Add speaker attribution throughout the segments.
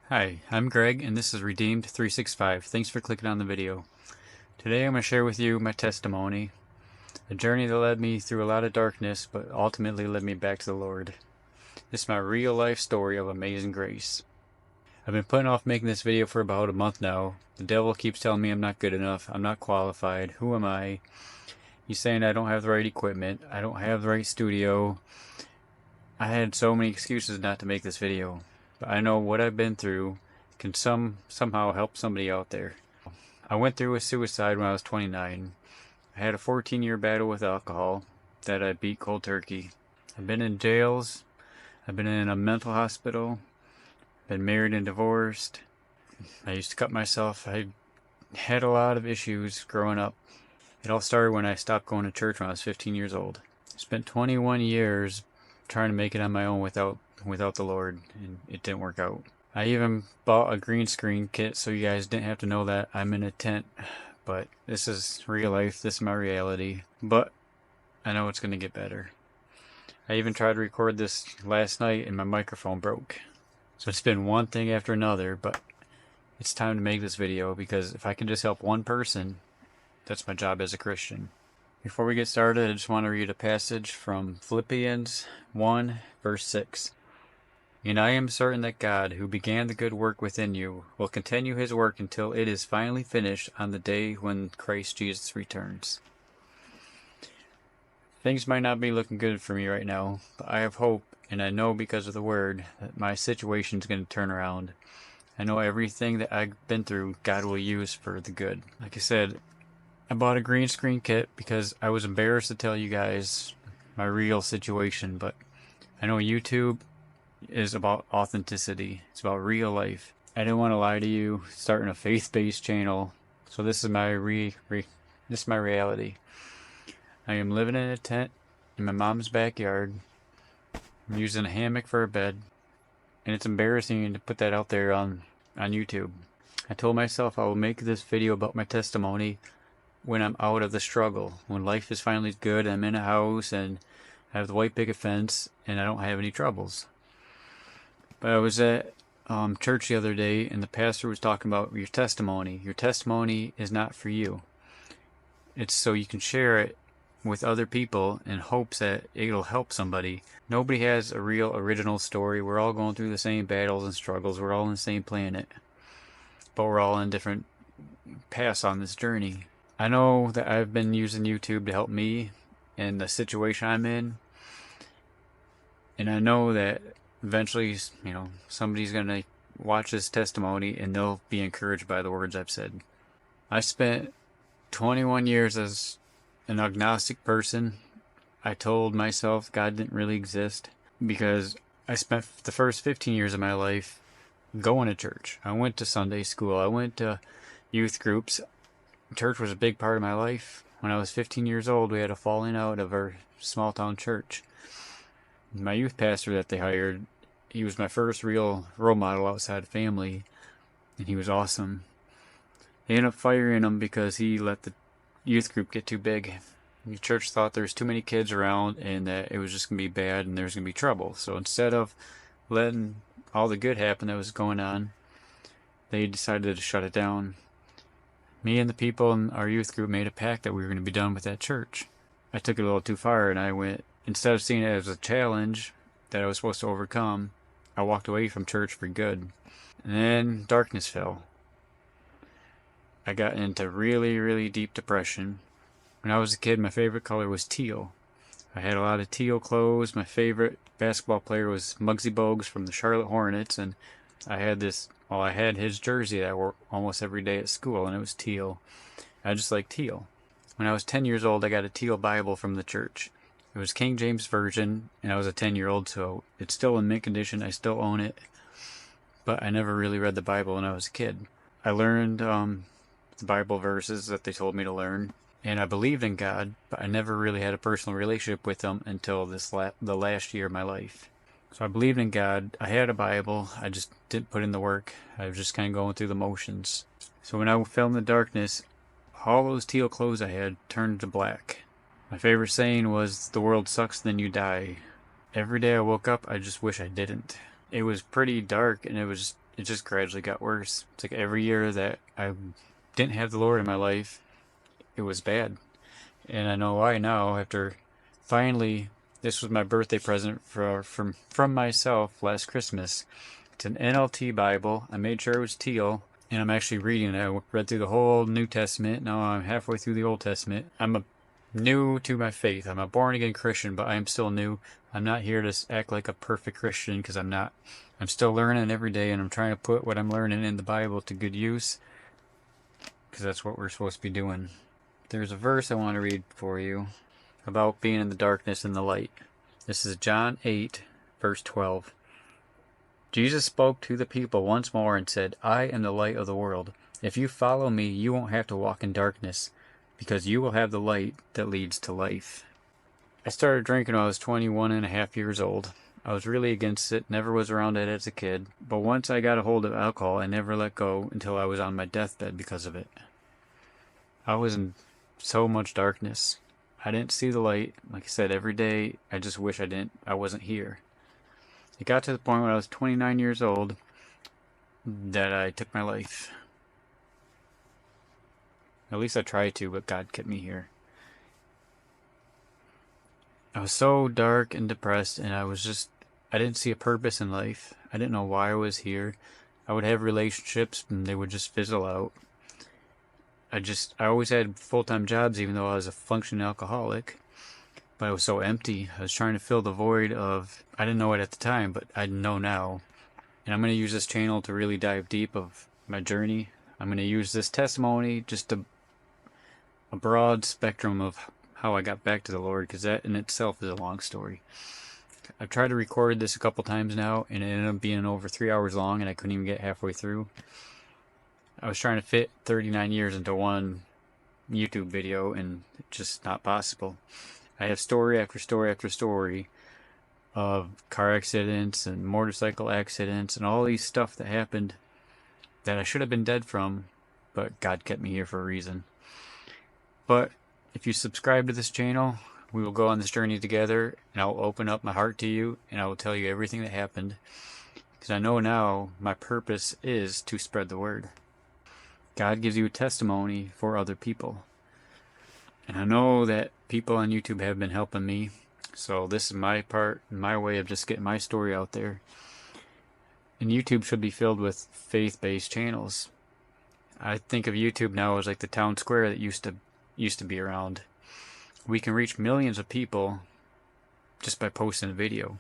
Speaker 1: Hi, I'm Greg, and this is Redeemed 365. Thanks for clicking on the video. Today I'm going to share with you my testimony, a journey that led me through a lot of darkness, but ultimately led me back to the Lord. This is my real life story of amazing grace. I've been putting off making this video for about a month now. The devil keeps telling me I'm not good enough, I'm not qualified, who am I? He's saying I don't have the right equipment, I don't have the right studio. I had so many excuses not to make this video, but I know what I've been through can somehow help somebody out there. I went through a suicide when I was 29. I had a 14-year battle with alcohol that I beat cold turkey. I've been in jails. I've been in a mental hospital. Been married and divorced. I used to cut myself. I had a lot of issues growing up. It all started when I stopped going to church when I was 15 years old. I spent 21 years trying to make it on my own without the Lord, and it didn't work out. I even bought a green screen kit so you guys didn't have to know that I'm in a tent, but this is real life, this is my reality, but I know it's going to get better. I even tried to record this last night and my microphone broke. So it's been one thing after another, but it's time to make this video because if I can just help one person, that's my job as a Christian. Before we get started, I just want to read a passage from Philippians 1, verse 6. And I am certain that God, who began the good work within you, will continue his work until it is finally finished on the day when Christ Jesus returns. Things might not be looking good for me right now, but I have hope, and I know because of the Word that my situation is going to turn around. I know everything that I've been through, God will use for the good. Like I said, I bought a green screen kit because I was embarrassed to tell you guys my real situation, but I know YouTube is about authenticity. It's about real life. I didn't want to lie to you, starting a faith-based channel, so this is my this is my reality. I am living in a tent in my mom's backyard. I'm using a hammock for a bed, and it's embarrassing to put that out there on YouTube. I told myself I will make this video about my testimony when I'm out of the struggle, when life is finally good, I'm in a house and I have the white picket fence and I don't have any troubles. But I was at church the other day and the pastor was talking about your testimony. Your testimony is not for you. It's so you can share it with other people in hopes that it'll help somebody. Nobody has a real original story. We're all going through the same battles and struggles. We're all on the same planet. But we're all in different paths on this journey. I know that I've been using YouTube to help me in the situation I'm in. And I know that eventually, somebody's going to watch this testimony and they'll be encouraged by the words I've said. I spent 21 years as an agnostic person. I told myself God didn't really exist because I spent the first 15 years of my life going to church. I went to Sunday school. I went to youth groups. Church was a big part of my life. When I was 15 years old, we had a falling out of our small town church. My youth pastor that they hired, he was my first real role model outside of family, and he was awesome. They ended up firing him because he let the youth group get too big. The church thought there was too many kids around and that it was just going to be bad and there was going to be trouble. So instead of letting all the good happen that was going on, they decided to shut it down. Me and the people in our youth group made a pact that we were going to be done with that church. I took it a little too far and I went, instead of seeing it as a challenge that I was supposed to overcome, I walked away from church for good. And then darkness fell. I got into really, really deep depression. When I was a kid, my favorite color was teal. I had a lot of teal clothes. My favorite basketball player was Muggsy Bogues from the Charlotte Hornets, and I had his jersey that I wore almost every day at school, and it was teal. I just like teal. When I was 10 years old, I got a teal Bible from the church. It was King James Version, and I was a 10-year-old, so it's still in mint condition. I still own it, but I never really read the Bible when I was a kid. I learned the Bible verses that they told me to learn, and I believed in God, but I never really had a personal relationship with him until the last year of my life. So I believed in God. I had a Bible. I just didn't put in the work. I was just kind of going through the motions. So when I fell in the darkness, all those teal clothes I had turned to black. My favorite saying was, "The world sucks, then you die." Every day I woke up, I just wish I didn't. It was pretty dark, and it was it just gradually got worse. It's like every year that I didn't have the Lord in my life, it was bad. And I know why now, after finally, this was my birthday present from myself last Christmas. It's an NLT Bible. I made sure it was teal, and I'm actually reading it. I read through the whole New Testament. Now I'm halfway through the Old Testament. New to my faith. I'm a born-again Christian, but I am still new. I'm not here to act like a perfect Christian, because I'm not. I'm still learning every day, and I'm trying to put what I'm learning in the Bible to good use, because that's what we're supposed to be doing. There's a verse I want to read for you about being in the darkness and the light. This is John 8, verse 12. Jesus spoke to the people once more and said, I am the light of the world. If you follow me, you won't have to walk in darkness, because you will have the light that leads to life. I started drinking when I was 21 and a half years old. I was really against it, never was around it as a kid, but once I got a hold of alcohol, I never let go until I was on my deathbed because of it. I was in so much darkness. I didn't see the light. Like I said, every day, I just wish I wasn't here. It got to the point when I was 29 years old that I took my life. At least I tried to, but God kept me here. I was so dark and depressed, and I didn't see a purpose in life. I didn't know why I was here. I would have relationships, and they would just fizzle out. I always had full-time jobs, even though I was a functioning alcoholic. But I was so empty. I was trying to fill the void of, I didn't know it at the time, but I know now. And I'm going to use this channel to really dive deep of my journey. I'm going to use this testimony, just a broad spectrum of how I got back to the Lord, because that in itself is a long story. I've tried to record this a couple times now, and it ended up being over 3 hours long, and I couldn't even get halfway through. I was trying to fit 39 years into one YouTube video, and it's just not possible. I have story after story after story of car accidents and motorcycle accidents and all these stuff that happened that I should have been dead from, but God kept me here for a reason. But if you subscribe to this channel, we will go on this journey together, and I will open up my heart to you, and I will tell you everything that happened, because I know now my purpose is to spread the word. God gives you a testimony for other people. And I know that people on YouTube have been helping me. So this is my part, my way of just getting my story out there. And YouTube should be filled with faith-based channels. I think of YouTube now as like the town square that used to be around. We can reach millions of people just by posting a video.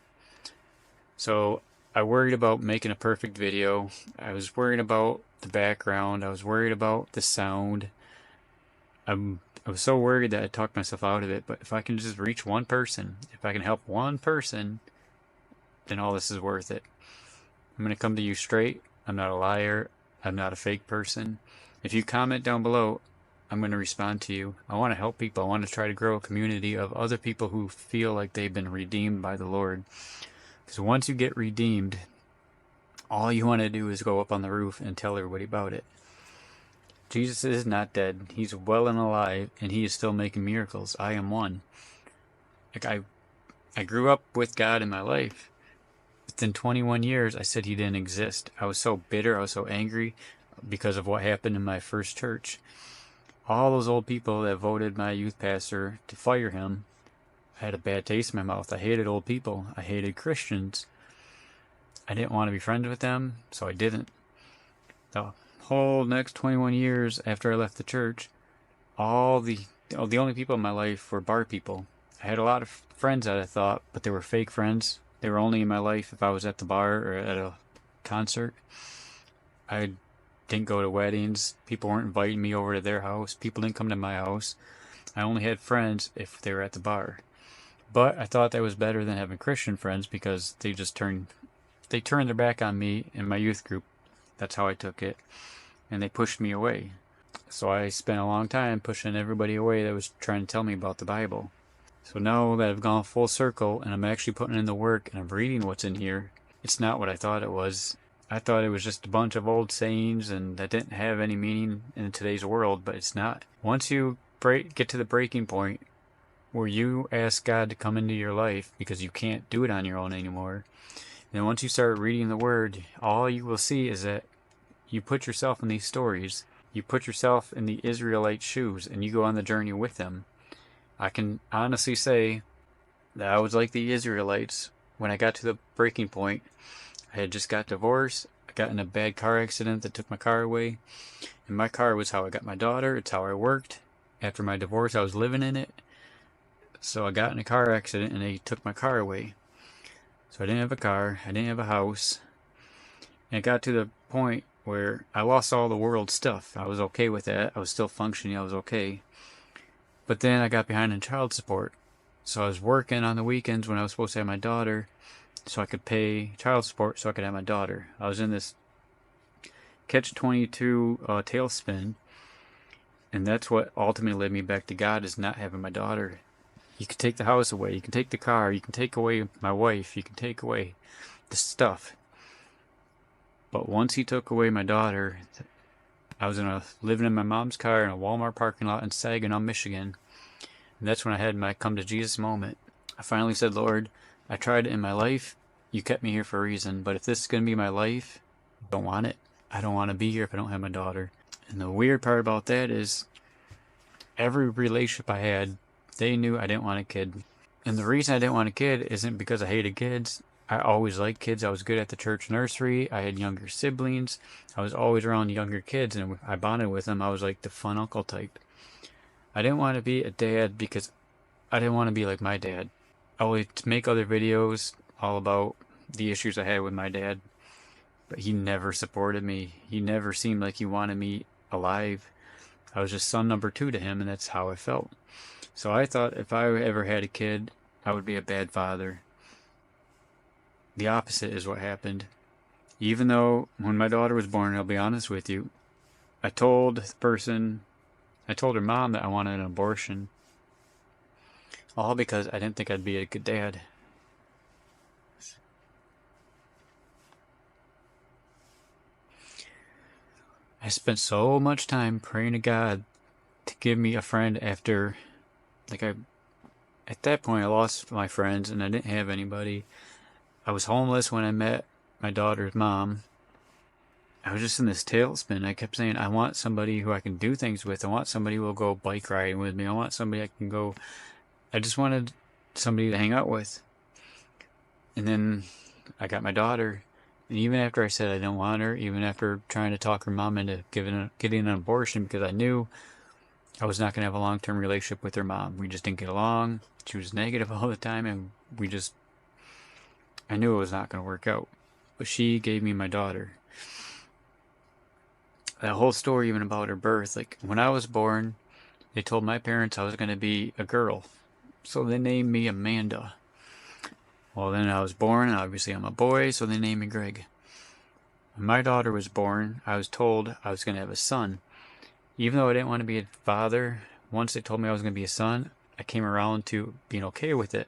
Speaker 1: So I worried about making a perfect video. I was worried about the background. I was worried about the sound. I was so worried that I talked myself out of it. But if I can just reach one person, if I can help one person, then all this is worth it. I'm going to come to you straight. I'm not a liar. I'm not a fake person. If you comment down below, I'm going to respond to you. I want to help people. I want to try to grow a community of other people who feel like they've been redeemed by the Lord. Because once you get redeemed, all you want to do is go up on the roof and tell everybody about it. Jesus is not dead. He's well and alive, and he is still making miracles. I am one. Like I grew up with God in my life. Within 21 years, I said he didn't exist. I was so bitter. I was so angry because of what happened in my first church. All those old people that voted my youth pastor to fire him, I had a bad taste in my mouth. I hated old people. I hated Christians. I didn't want to be friends with them, so I didn't. The whole next 21 years after I left the church, the only people in my life were bar people. I had a lot of friends that I thought, but they were fake friends. They were only in my life if I was at the bar or at a concert. I didn't go to weddings. People weren't inviting me over to their house. People didn't come to my house. I only had friends if they were at the bar. But I thought that was better than having Christian friends, because they turned their back on me in my youth group. That's how I took it. And they pushed me away. So I spent a long time pushing everybody away that was trying to tell me about the Bible. So now that I've gone full circle and I'm actually putting in the work and I'm reading what's in here, it's not what I thought it was. I thought it was just a bunch of old sayings and that didn't have any meaning in today's world, but it's not. Once you get to the breaking point where you ask God to come into your life because you can't do it on your own anymore, And once you start reading the Word, all you will see is that you put yourself in these stories. You put yourself in the Israelite shoes, and you go on the journey with them. I can honestly say that I was like the Israelites when I got to the breaking point. I had just got divorced. I got in a bad car accident that took my car away. And my car was how I got my daughter. It's how I worked. After my divorce, I was living in it. So I got in a car accident and they took my car away. So I didn't have a car. I didn't have a house. And it got to the point where I lost all the world's stuff. I was okay with that. I was still functioning. I was okay. But then I got behind in child support. So I was working on the weekends when I was supposed to have my daughter so I could pay child support so I could have my daughter. I was in this catch-22 tailspin, and that's what ultimately led me back to God, is not having my daughter. You can take the house away, you can take the car, you can take away my wife, you can take away the stuff. But once he took away my daughter, I was living in my mom's car in a Walmart parking lot in Saginaw, Michigan. And that's when I had my come to Jesus moment. I finally said, Lord, I tried it in my life. You kept me here for a reason. But if this is going to be my life, I don't want it. I don't want to be here if I don't have my daughter. And the weird part about that is every relationship I had, they knew I didn't want a kid. And the reason I didn't want a kid isn't because I hated kids. I always liked kids. I was good at the church nursery. I had younger siblings. I was always around younger kids, and I bonded with them. I was like the fun uncle type. I didn't want to be a dad because I didn't want to be like my dad. I would make other videos all about the issues I had with my dad, but he never supported me. He never seemed like he wanted me alive. I was just son number 2 to him, and that's how I felt. So I thought if I ever had a kid, I would be a bad father. The opposite is what happened. Even though when my daughter was born, I'll be honest with you, I told her mom that I wanted an abortion. All because I didn't think I'd be a good dad. I spent so much time praying to God to give me a friend after, at that point I lost my friends and I didn't have anybody. I was homeless when I met my daughter's mom. I was just in this tailspin. I kept saying, I want somebody who I can do things with. I want somebody who will go bike riding with me. I want somebody I just wanted somebody to hang out with. And then I got my daughter. And even after I said I didn't want her, even after trying to talk her mom into getting an abortion, because I knew I was not going to have a long-term relationship with her mom. We just didn't get along. She was negative all the time, and I knew it was not going to work out. But she gave me my daughter. That whole story, even about her birth, like when I was born, they told my parents I was going to be a girl. So they named me Amanda. Well, then I was born, and obviously I'm a boy, so they named me Greg. When my daughter was born, I was told I was going to have a son. Even though I didn't want to be a father, once they told me I was going to be a son, I came around to being okay with it.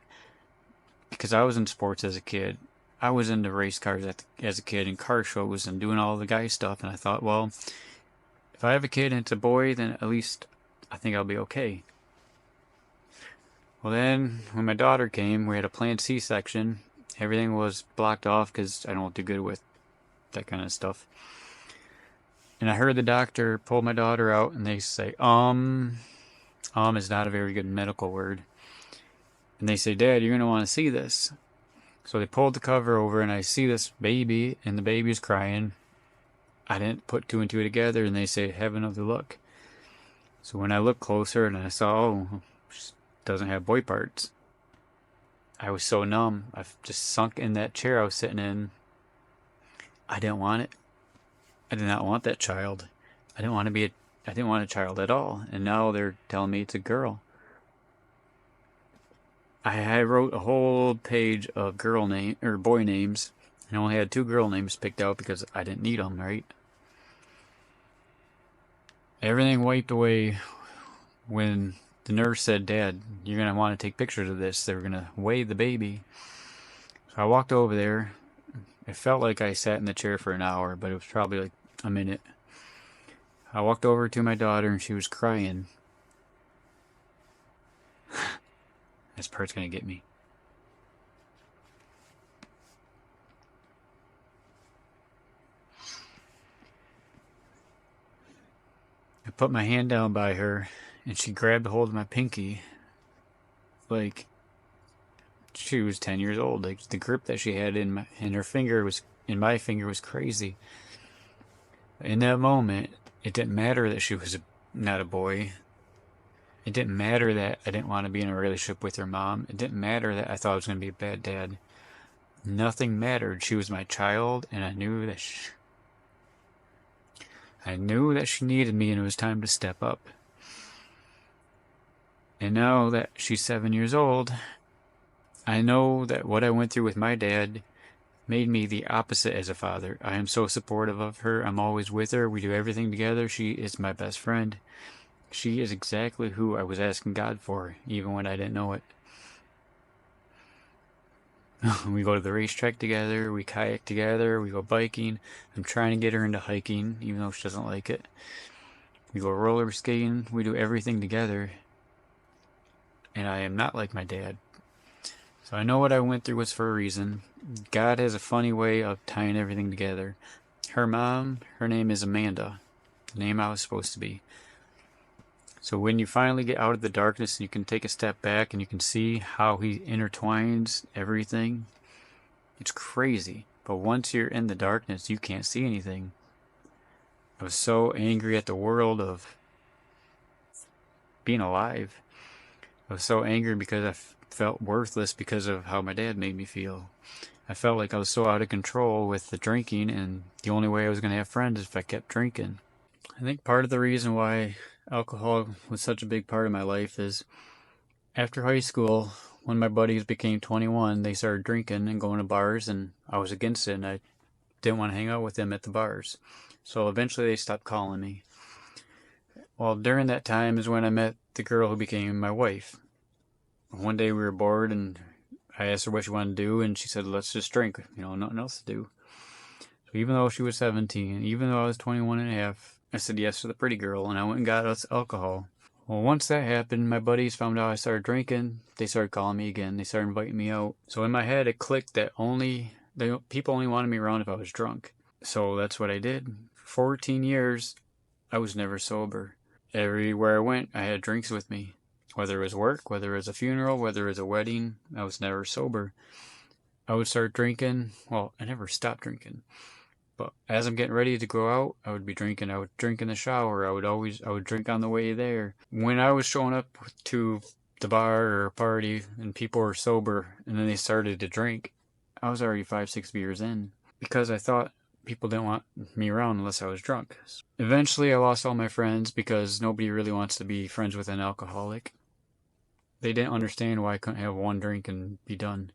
Speaker 1: Because I was in sports as a kid. I was into race cars as a kid and car shows and doing all the guy stuff. And I thought, well, if I have a kid and it's a boy, then at least I think I'll be okay. Well, then when my daughter came, we had a planned C-section. Everything was blocked off because I don't do good with that kind of stuff. And I heard the doctor pull my daughter out and they say, is not a very good medical word. And they say, Dad, you're going to want to see this. So they pulled the cover over and I see this baby and the baby's crying. I didn't put 2 and 2 together and they say, have another look. So when I looked closer and I saw, she doesn't have boy parts. I was so numb. I just sunk in that chair I was sitting in. I didn't want it. I did not want that child. I didn't want a child at all. And now they're telling me it's a girl. I wrote a whole page of boy names, and I only had 2 girl names picked out because I didn't need them, right? Everything wiped away when the nurse said, Dad, you're going to want to take pictures of this. They were going to weigh the baby. So I walked over there. It felt like I sat in the chair for an hour, but it was probably like a minute. I walked over to my daughter, and she was crying. This part's going to get me. put my hand down by her, and she grabbed a hold of my pinky like she was 10 years old. Like, the grip that she had in her finger was in my finger was crazy. In that moment, it didn't matter that she was not a boy. It didn't matter that I didn't want to be in a relationship with her mom. It didn't matter that I thought I was going to be a bad dad. Nothing mattered. She was my child, and I knew that she needed me, and it was time to step up. And now that she's 7 years old, I know that what I went through with my dad made me the opposite as a father. I am so supportive of her. I'm always with her. We do everything together. She is my best friend. She is exactly who I was asking God for, even when I didn't know it. We go to the racetrack together. We kayak together. We go biking. I'm trying to get her into hiking, even though she doesn't like it. We go roller skating. We do everything together. And I am not like my dad. So I know what I went through was for a reason. God has a funny way of tying everything together. Her mom, her name is Amanda, the name I was supposed to be. So when you finally get out of the darkness and you can take a step back and you can see how he intertwines everything, it's crazy. But once you're in the darkness, you can't see anything. I was so angry at the world of being alive. I was so angry because I felt worthless because of how my dad made me feel. I felt like I was so out of control with the drinking, and the only way I was going to have friends is if I kept drinking. I think part of the reason why alcohol was such a big part of my life is after high school, when my buddies became 21, they started drinking and going to bars, and I was against it, and I didn't want to hang out with them at the bars. So eventually they stopped calling me. Well, during that time is when I met the girl who became my wife. One day we were bored, and I asked her what she wanted to do, and she said, let's just drink, nothing else to do. So even though she was 17, even though I was 21 and a half, I said yes to the pretty girl, and I went and got us alcohol. Well, once that happened, my buddies found out I started drinking. They started calling me again. They started inviting me out. So in my head, it clicked that people only wanted me around if I was drunk. So that's what I did. For 14 years, I was never sober. Everywhere I went, I had drinks with me. Whether it was work, whether it was a funeral, whether it was a wedding, I was never sober. I would start drinking. Well, I never stopped drinking. But as I'm getting ready to go out, I would be drinking. I would drink in the shower. I would drink on the way there. When I was showing up to the bar or a party and people were sober and then they started to drink, I was already 5-6 beers in because I thought people didn't want me around unless I was drunk. Eventually, I lost all my friends because nobody really wants to be friends with an alcoholic. They didn't understand why I couldn't have one drink and be done.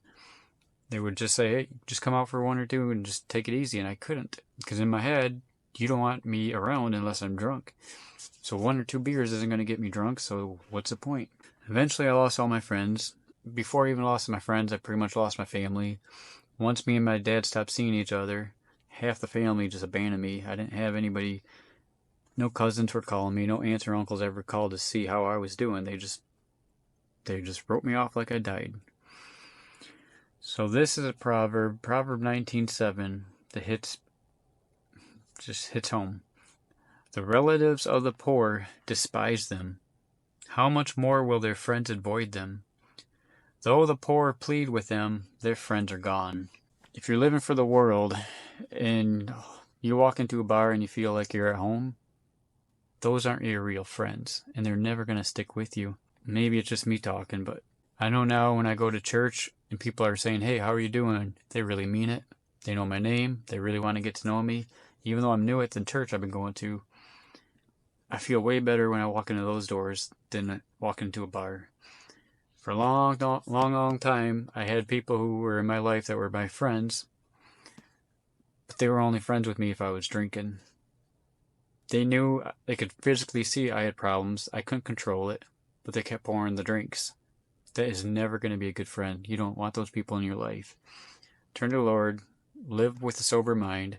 Speaker 1: They would just say, hey, just come out for one or two and just take it easy. And I couldn't. Because in my head, you don't want me around unless I'm drunk. So 1 or 2 beers isn't going to get me drunk, so what's the point? Eventually, I lost all my friends. Before I even lost my friends, I pretty much lost my family. Once me and my dad stopped seeing each other, half the family just abandoned me. I didn't have anybody. No cousins were calling me. No aunts or uncles ever called to see how I was doing. They just wrote me off like I died. So this is a proverb, Proverb 19:7, that just hits home. The relatives of the poor despise them. How much more will their friends avoid them? Though the poor plead with them, their friends are gone. If you're living for the world and you walk into a bar and you feel like you're at home, those aren't your real friends, and they're never going to stick with you. Maybe it's just me talking, but I know now when I go to church and people are saying, hey, how are you doing? They really mean it. They know my name. They really want to get to know me. Even though I'm new at the church I've been going to, I feel way better when I walk into those doors than walking into a bar. For a long time, I had people who were in my life that were my friends, but they were only friends with me if I was drinking. They knew, they could physically see I had problems. I couldn't control it, but they kept pouring the drinks. That is never going to be a good friend. You don't want those people in your life. Turn to the Lord, live with a sober mind,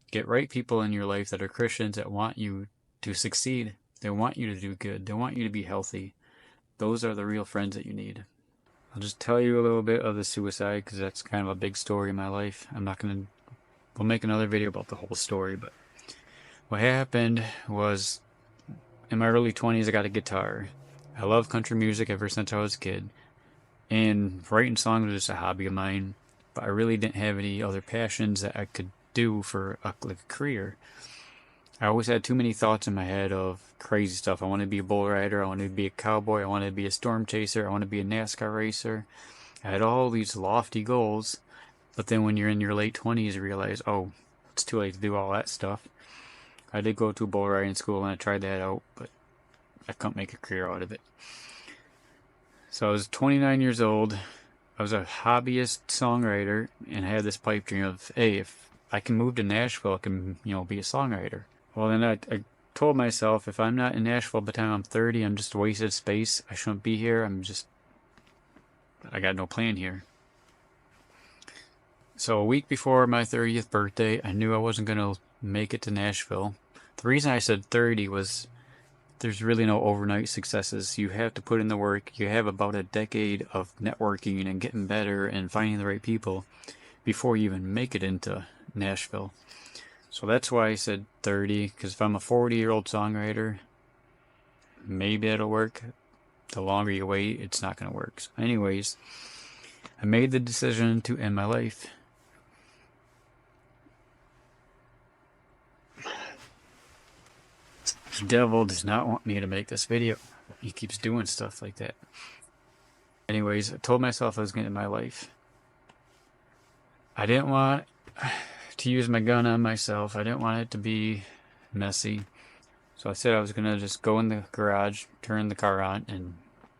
Speaker 1: get right people in your life that are Christians that want you to succeed. They want you to do good. They want you to be healthy. Those are the real friends that you need. I'll just tell you a little bit of the suicide because that's kind of a big story in my life. We'll make another video about the whole story, but what happened was in my early 20s, I got a guitar. I love country music ever since I was a kid. And writing songs was just a hobby of mine. But I really didn't have any other passions that I could do for like a career. I always had too many thoughts in my head of crazy stuff. I wanted to be a bull rider. I wanted to be a cowboy. I wanted to be a storm chaser. I wanted to be a NASCAR racer. I had all these lofty goals. But then when you're in your late 20s, you realize, oh, it's too late to do all that stuff. I did go to a bull riding school and I tried that out, but I couldn't make a career out of it. So I was 29 years old. I was a hobbyist songwriter and I had this pipe dream of, hey, if I can move to Nashville, I can, be a songwriter. Well, then I told myself, if I'm not in Nashville by the time I'm 30, I'm just a wasted space. I shouldn't be here. I got no plan here. So a week before my 30th birthday, I knew I wasn't going to make it to Nashville. The reason I said 30 was there's really no overnight successes. You have to put in the work. You have about a decade of networking and getting better and finding the right people before you even make it into Nashville. So that's why I said 30, because if I'm a 40-year-old songwriter, maybe it'll work. The longer you wait, it's not going to work. So anyways, I made the decision to end my life. The devil does not want me to make this video. He keeps doing stuff like that. Anyways, I told myself I was going to end my life. I didn't want to use my gun on myself. I didn't want it to be messy. So I said I was going to just go in the garage, turn the car on, and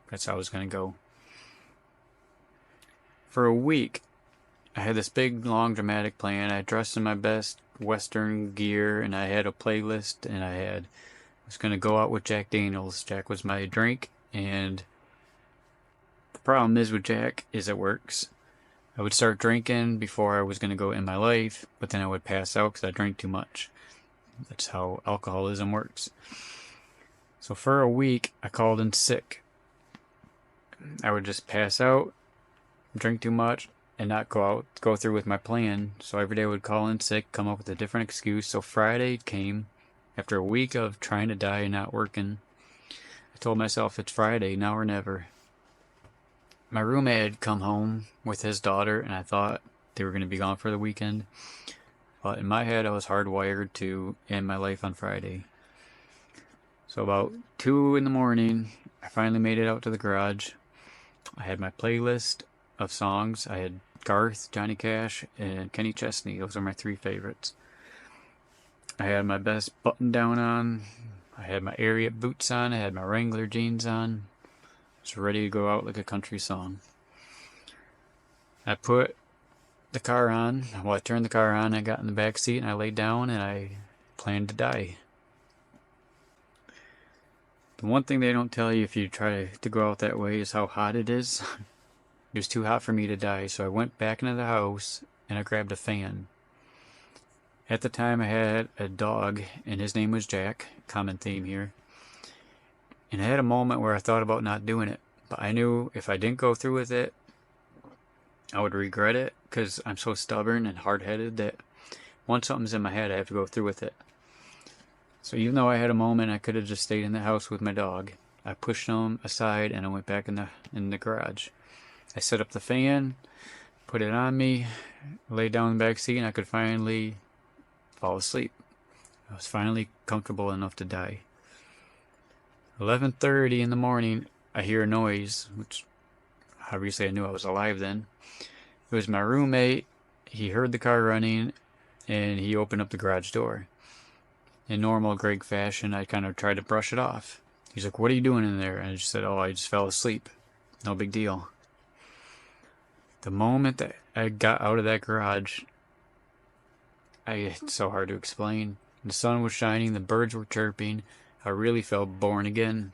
Speaker 1: that's how I was going to go. For a week, I had this big, long, dramatic plan. I dressed in my best Western gear, and I had a playlist, and I was going to go out with Jack Daniels. Jack was my drink, and the problem is with Jack is it works. I would start drinking before I was going to go in my life, but then I would pass out because I drank too much. That's how alcoholism works. So for a week, I called in sick. I would just pass out, drink too much, and not go through with my plan. So every day I would call in sick, come up with a different excuse. So Friday came. After a week of trying to die and not working, I told myself it's Friday, now or never. My roommate had come home with his daughter, and I thought they were going to be gone for the weekend. But in my head, I was hardwired to end my life on Friday. So about 2 in the morning, I finally made it out to the garage. I had my playlist of songs. I had Garth, Johnny Cash, and Kenny Chesney. Those are my 3 favorites. I had my best button down on. I had my Ariat boots on. I had my Wrangler jeans on. I was ready to go out like a country song. I put the car on. Well, I turned the car on. I got in the back seat and I laid down and I planned to die. The one thing they don't tell you if you try to go out that way is how hot it is. It was too hot for me to die, so I went back into the house and I grabbed a fan. At the time, I had a dog, and his name was Jack. Common theme here. And I had a moment where I thought about not doing it. But I knew if I didn't go through with it, I would regret it, because I'm so stubborn and hard-headed that once something's in my head, I have to go through with it. So even though I had a moment, I could have just stayed in the house with my dog. I pushed him aside, and I went back in the garage. I set up the fan, put it on me, laid down in the back seat, and I could finally fall asleep. I was finally comfortable enough to die. 11:30 in the morning, I hear a noise, which obviously I knew I was alive then. It was my roommate. He heard the car running, and he opened up the garage door. In normal Greg fashion, I kind of tried to brush it off. He's like, "What are you doing in there?" And I just said, "Oh, I just fell asleep. No big deal." The moment that I got out of that garage, it's so hard to explain. The sun was shining, the birds were chirping. I really felt born again.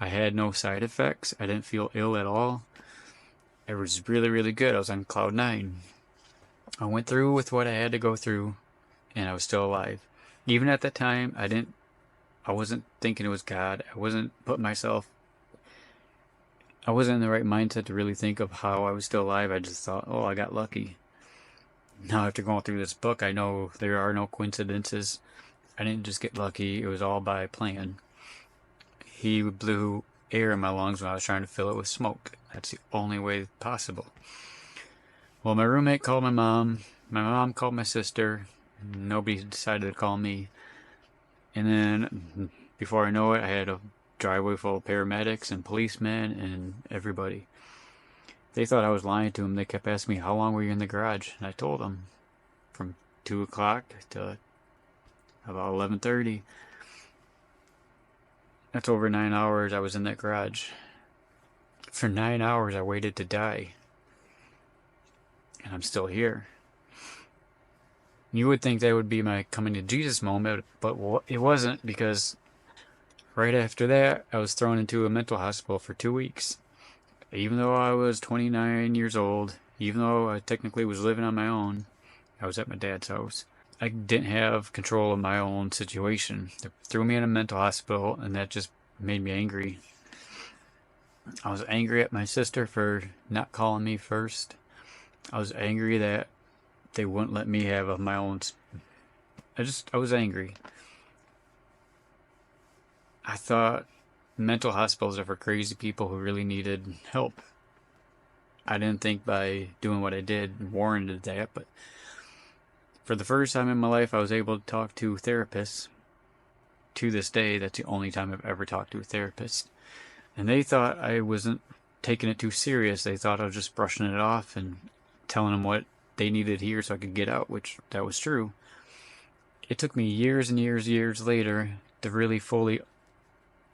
Speaker 1: I had no side effects. I didn't feel ill at all. It was really, really good. I was on cloud 9. I went through with what I had to go through, and I was still alive. Even at that time, I wasn't thinking it was God. I wasn't in the right mindset to really think of how I was still alive. I just thought, oh, I got lucky. Now after going through this book, I know there are no coincidences. I didn't just get lucky. It was all by plan. he blew air in my lungs when I was trying to fill it with smoke. That's the only way possible. Well, my roommate called my mom called my sister, nobody decided to call me. And then, before I know it, I had a driveway full of paramedics and policemen and everybody. They thought I was lying to them. They kept asking me, how long were you in the garage? And I told them, from 2 o'clock to about 11:30. That's over 9 hours I was in that garage. For 9 hours I waited to die. And I'm still here. You would think that would be my coming to Jesus moment, but it wasn't, because right after that I was thrown into a mental hospital for 2 weeks. Even though I was 29 years old, even though I technically was living on my own, I was at my dad's house. I didn't have control of my own situation. They threw me in a mental hospital, and that just made me angry. I was angry at my sister for not calling me first. I was angry that they wouldn't let me have my own. I was angry. I thought mental hospitals are for crazy people who really needed help. I didn't think by doing what I did warranted that, but for the first time in my life, I was able to talk to therapists. To this day, that's the only time I've ever talked to a therapist. And they thought I wasn't taking it too serious. They thought I was just brushing it off and telling them what they needed to hear so I could get out, which that was true. It took me years and years later to really fully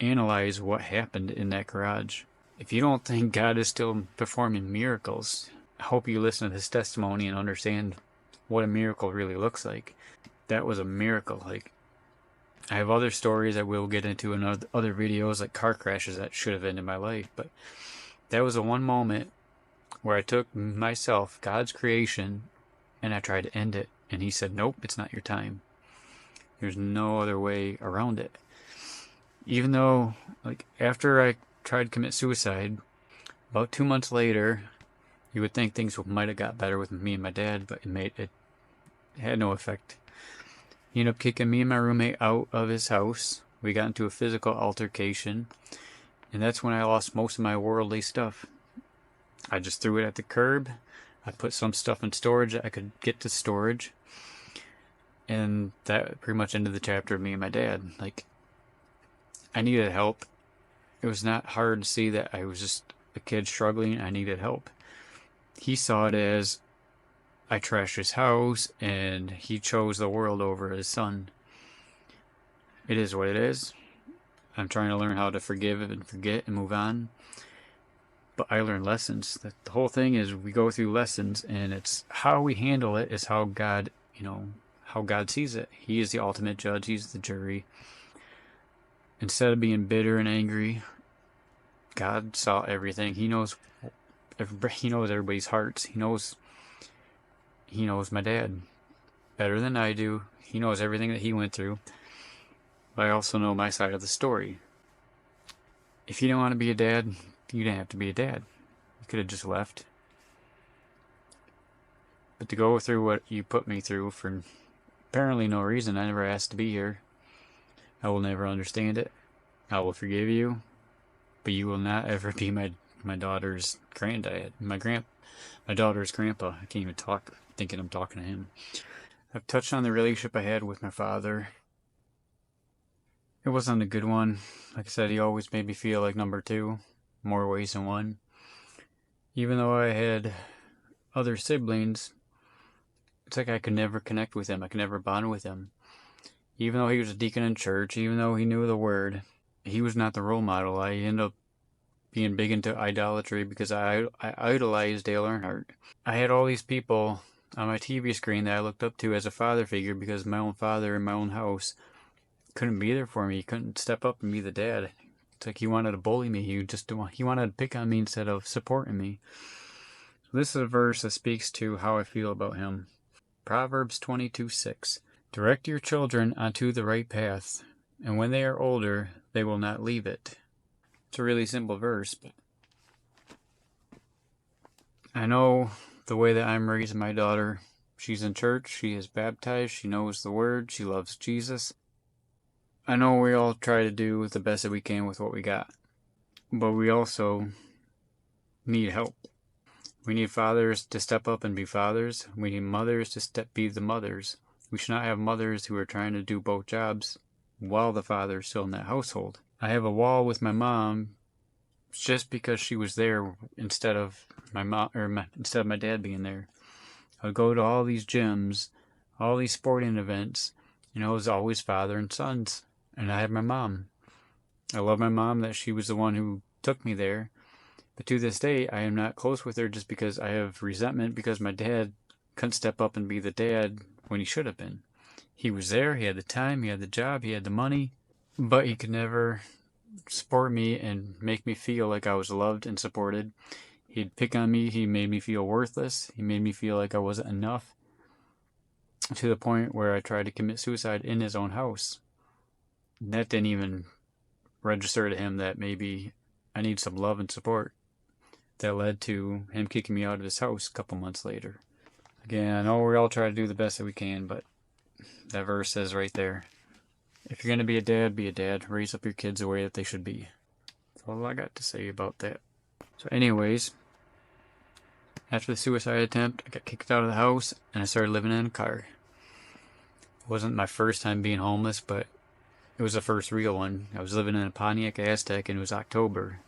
Speaker 1: analyze what happened in that garage. If you don't think God is still performing miracles, I hope you listen to this testimony and understand what a miracle really looks like. That was a miracle. Like, I have other stories I will get into in other videos, like car crashes that should have ended my life, but that was the one moment where I took myself, God's creation, and I tried to end it, and he said, nope, it's not your time. There's no other way around it. Even though, like, after I tried to commit suicide, about 2 months later, you would think things might have got better with me and my dad, but it had no effect. He ended up kicking me and my roommate out of his house. We got into a physical altercation, and that's when I lost most of my worldly stuff. I just threw it at the curb. I put some stuff in storage that I could get to storage, and that pretty much ended the chapter of me and my dad. Like, I needed help. It was not hard to see that I was just a kid struggling. I needed help. He saw it as I trashed his house, and he chose the world over his son. It is what it is. I'm trying to learn how to forgive and forget and move on. But I learned lessons. The whole thing is we go through lessons, and it's how we handle it is how God, how God sees it. He is the ultimate judge. He's the jury. Instead of being bitter and angry, God saw everything. He knows everybody's hearts. He knows my dad better than I do. He knows everything that he went through. But I also know my side of the story. If you don't want to be a dad, you didn't have to be a dad. You could have just left. But to go through what you put me through for apparently no reason, I never asked to be here. I will never understand it. I will forgive you, but you will not ever be my daughter's granddad. My daughter's grandpa. I can't even talk thinking I'm talking to him. I've touched on the relationship I had with my father. It wasn't a good one. Like I said, he always made me feel like number two, more ways than one. Even though I had other siblings, it's like I could never connect with him. I could never bond with him. Even though he was a deacon in church, even though he knew the word, he was not the role model. I ended up being big into idolatry because I idolized Dale Earnhardt. I had all these people on my TV screen that I looked up to as a father figure because my own father in my own house couldn't be there for me. He couldn't step up and be the dad. It's like he wanted to bully me. He wanted to pick on me instead of supporting me. So this is a verse that speaks to how I feel about him. Proverbs 22:6. Direct your children onto the right path, and when they are older, they will not leave it. It's a really simple verse, but I know the way that I'm raising my daughter. She's in church, she is baptized, she knows the word, she loves Jesus. I know we all try to do the best that we can with what we got, but we also need help. We need fathers to step up and be fathers. We need mothers to be the mothers. We should not have mothers who are trying to do both jobs while the father is still in that household. I have a wall with my mom just because she was there instead of instead of my dad being there. I would go to all these gyms, all these sporting events. It was always father and sons. And I had my mom. I love my mom that she was the one who took me there. But to this day, I am not close with her just because I have resentment because my dad couldn't step up and be the dad when he should have been. He was there, he had the time, he had the job, he had the money, but he could never support me and make me feel like I was loved and supported. He'd pick on me, he made me feel worthless, he made me feel like I wasn't enough, to the point where I tried to commit suicide in his own house. That didn't even register to him that maybe I need some love and support. That led to him kicking me out of his house a couple months later. Again, I know we all try to do the best that we can, but that verse says right there, if you're going to be a dad, be a dad. Raise up your kids the way that they should be. That's all I got to say about that. So anyways, after the suicide attempt, I got kicked out of the house and I started living in a car. It wasn't my first time being homeless, but it was the first real one. I was living in a Pontiac Aztek and it was October.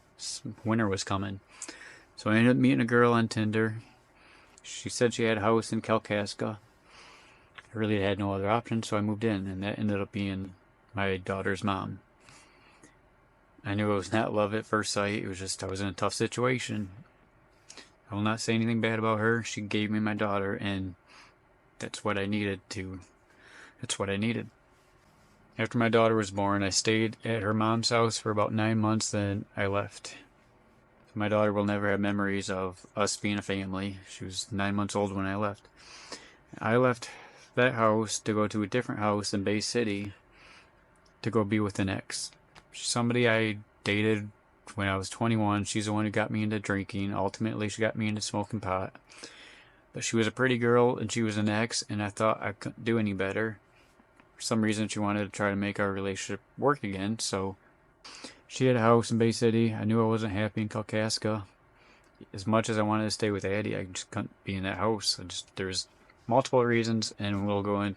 Speaker 1: Winter was coming. So I ended up meeting a girl on Tinder. She said she had a house in Kalkaska. I really had no other option, so I moved in, and that ended up being my daughter's mom. I knew it was not love at first sight. It was just I was in a tough situation. I will not say anything bad about her. She gave me my daughter, and that's what I needed. After my daughter was born, I stayed at her mom's house for about 9 months, then I left. My daughter will never have memories of us being a family. She was 9 months old when I left. I left that house to go to a different house in Bay City to go be with an ex. Somebody I dated when I was 21. She's the one who got me into drinking. Ultimately, she got me into smoking pot. But she was a pretty girl and she was an ex, and I thought I couldn't do any better. For some reason, she wanted to try to make our relationship work again, so she had a house in Bay City. I knew I wasn't happy in Kalkaska. As much as I wanted to stay with Addie, I just couldn't be in that house. There's multiple reasons, and we'll go in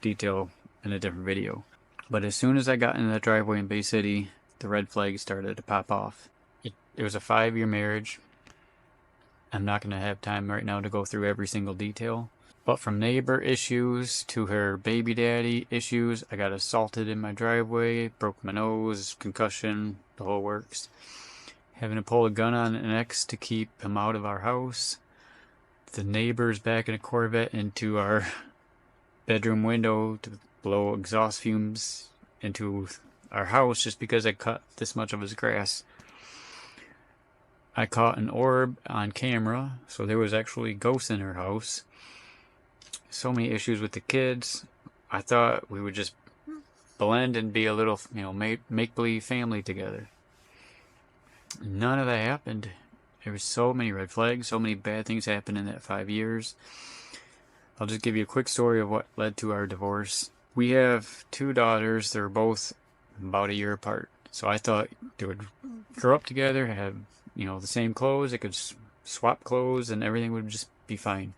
Speaker 1: detail in a different video. But as soon as I got into that driveway in Bay City, the red flags started to pop off. It was a 5-year marriage. I'm not going to have time right now to go through every single detail. But from neighbor issues to her baby daddy issues, I got assaulted in my driveway, broke my nose, concussion, the whole works. Having to pull a gun on an ex to keep him out of our house. The neighbors backing a Corvette into our bedroom window to blow exhaust fumes into our house just because I cut this much of his grass. I caught an orb on camera, so there was actually ghosts in her house. So many issues with the kids. I thought we would just blend and be a little, make-believe family together. None of that happened. There was so many red flags, so many bad things happened in that 5 years. I'll just give you a quick story of what led to our divorce. We have 2 daughters. They're both about a year apart. So I thought they would grow up together, have, the same clothes. They could swap clothes and everything would just be fine.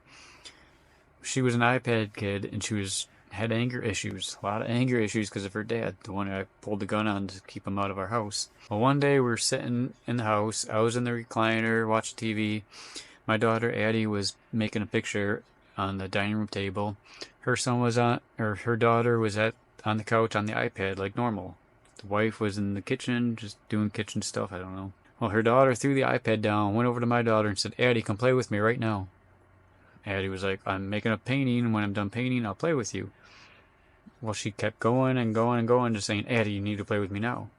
Speaker 1: She was an iPad kid and she had anger issues. A lot of anger issues because of her dad, the one I pulled the gun on to keep him out of our house. Well, one day we were sitting in the house. I was in the recliner watching TV. My daughter Addie was making a picture on the dining room table. Her daughter was on the couch on the iPad like normal. The wife was in the kitchen just doing kitchen stuff. I don't know. Well, her daughter threw the iPad down, went over to my daughter and said, "Addie, come play with me right now." Addie was like, "I'm making a painting, and when I'm done painting, I'll play with you." Well, she kept going and going and going, just saying, "Addie, you need to play with me now."